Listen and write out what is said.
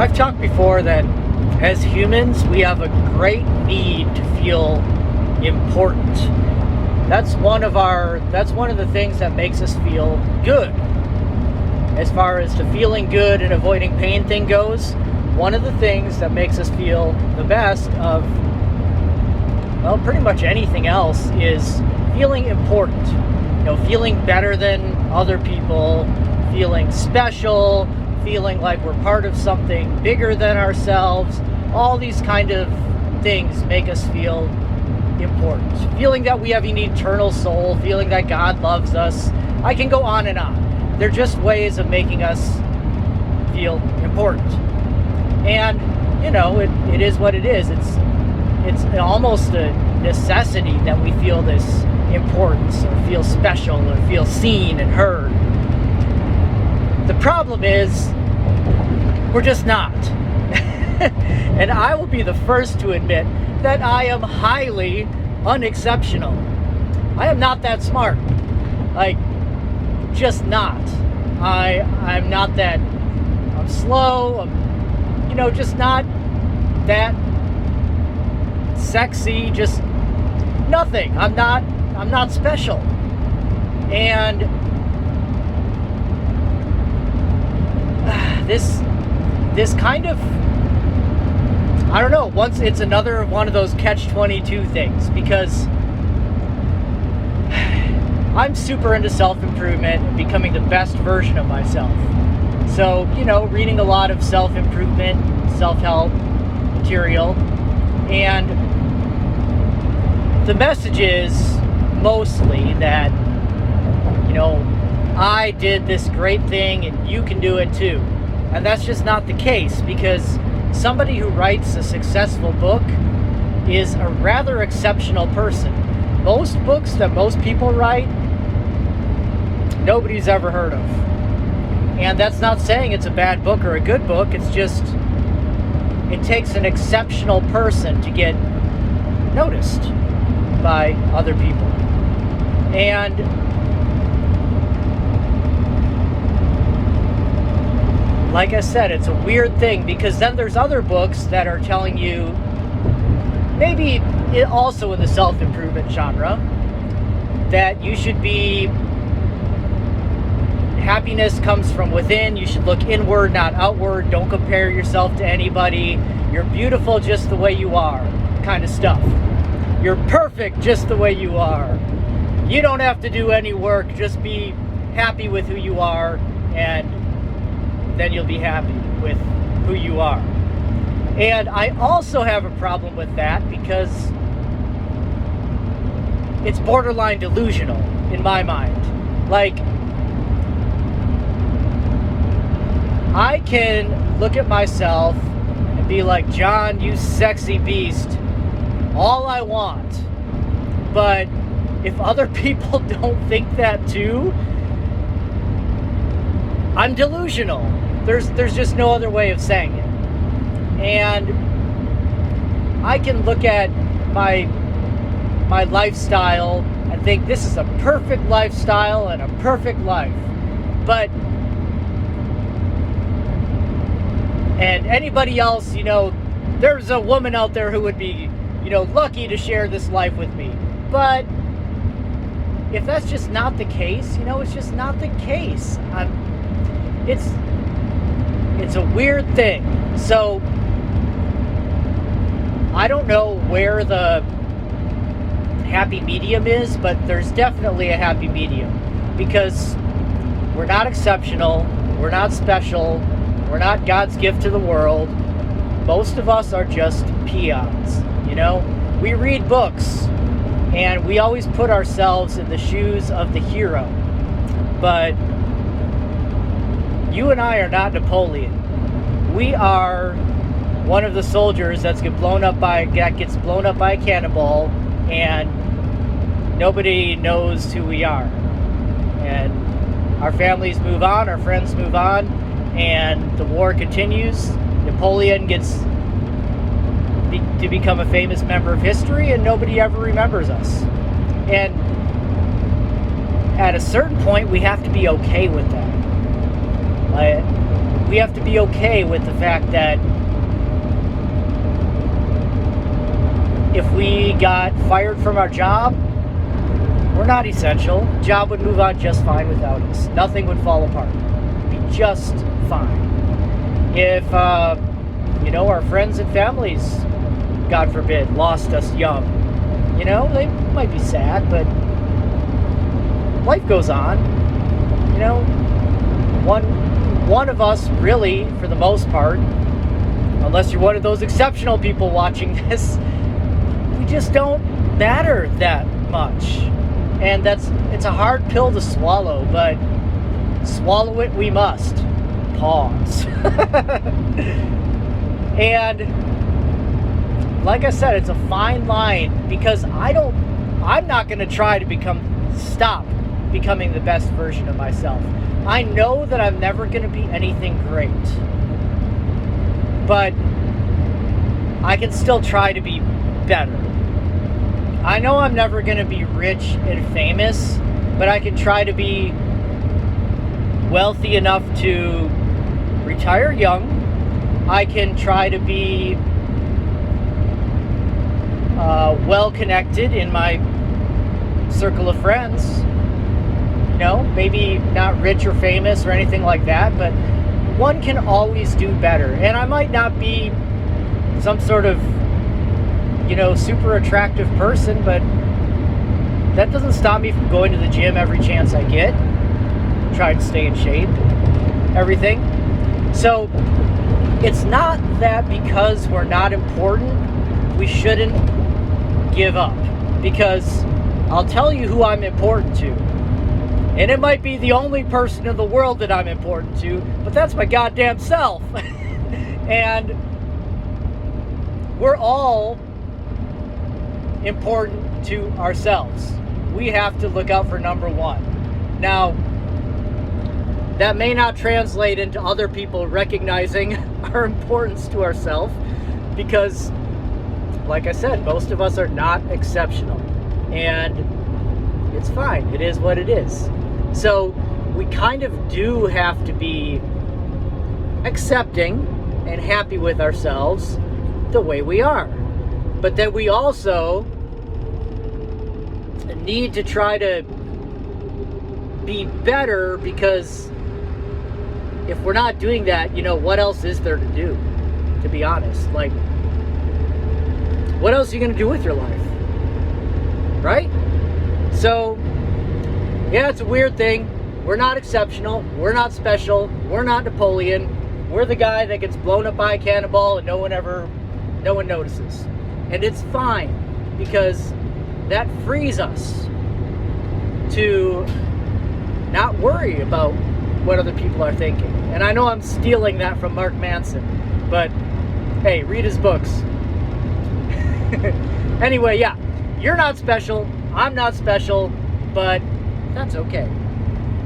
I've talked before that as humans, we have a great need to feel important. That's one of the things that makes us feel good. As far as the feeling good and avoiding pain thing goes, one of the things that makes us feel the best of, well, pretty much anything else is feeling important. Feeling better than other people, feeling special, feeling like we're part of something bigger than ourselves. All these kind of things make us feel important. Feeling that we have an eternal soul, feeling that God loves us. I can go on and on. They're just ways of making us feel important. And, it is what it is. It's almost a necessity that we feel this importance or feel special or feel seen and heard. The problem is we're just not. And I will be the first to admit that I am highly unexceptional. I am not that smart. Just not. I'm not that. I'm slow. I'm, just not that sexy. Just nothing. I'm not special. And this kind of, I don't know, once it's another one of those catch-22 things, because I'm super into self-improvement and becoming the best version of myself. So, reading a lot of self-improvement, self-help material, and the message is mostly that, I did this great thing and you can do it too. And that's just not the case, because somebody who writes a successful book is a rather exceptional person. Most books that most people write, nobody's ever heard of. And that's not saying it's a bad book or a good book. It's just, it takes an exceptional person to get noticed by other people. And like I said, it's a weird thing, because then there's other books that are telling you, maybe also in the self-improvement genre, that you should be, happiness comes from within, you should look inward, not outward, don't compare yourself to anybody, you're beautiful just the way you are, kind of stuff. You're perfect just the way you are. You don't have to do any work, just be happy with who you are, and then you'll be happy with who you are. And I also have a problem with that, because it's borderline delusional in my mind. I can look at myself and be like, John, you sexy beast, all I want. But if other people don't think that too, I'm delusional. There's just no other way of saying it. And I can look at my lifestyle and think this is a perfect lifestyle and a perfect life. But and anybody else, there's a woman out there who would be, lucky to share this life with me. But if that's just not the case, it's just not the case. It's a weird thing. So I don't know where the happy medium is, but there's definitely a happy medium, because we're not exceptional, we're not special, we're not God's gift to the world. Most of us are just peons. We read books and we always put ourselves in the shoes of the hero, but you and I are not Napoleon. We are one of the soldiers that gets blown up by a cannonball, and nobody knows who we are. And our families move on, our friends move on, and the war continues. Napoleon gets to become a famous member of history, and nobody ever remembers us. And at a certain point, we have to be okay with that. we have to be okay with the fact that if we got fired from our job, we're not essential. Job would move on just fine without us. Nothing would fall apart. It'd be just fine. If, our friends and families, God forbid, lost us young, they might be sad, but life goes on. One of us really, for the most part, unless you're one of those exceptional people watching this, we just don't matter that much. And it's a hard pill to swallow, but swallow it we must. Pause. And like I said, it's a fine line, because I'm not going to try to stop becoming the best version of myself. I know that I'm never going to be anything great, but I can still try to be better. I know I'm never going to be rich and famous, but I can try to be wealthy enough to retire young. I can try to be well connected in my circle of friends. Maybe not rich or famous or anything like that, but one can always do better. And I might not be some sort of super attractive person, but that doesn't stop me from going to the gym every chance I get, trying to stay in shape, everything. So it's not that because we're not important, we shouldn't give up, because I'll tell you who I'm important to, and it might be the only person in the world that I'm important to, but that's my goddamn self. And we're all important to ourselves. We have to look out for number one. Now, that may not translate into other people recognizing our importance to ourselves, because, like I said, most of us are not exceptional, and it's fine. It is what it is. So we kind of do have to be accepting and happy with ourselves the way we are. But then we also need to try to be better, because if we're not doing that, what else is there to do? To be honest, like, what else are you going to do with your life? Right? So, yeah, it's a weird thing. We're not exceptional. We're not special. We're not Napoleon. We're the guy that gets blown up by a cannonball and no one notices. And it's fine, because that frees us to not worry about what other people are thinking. And I know I'm stealing that from Mark Manson, but hey, read his books. Anyway, yeah, you're not special, I'm not special, but that's okay.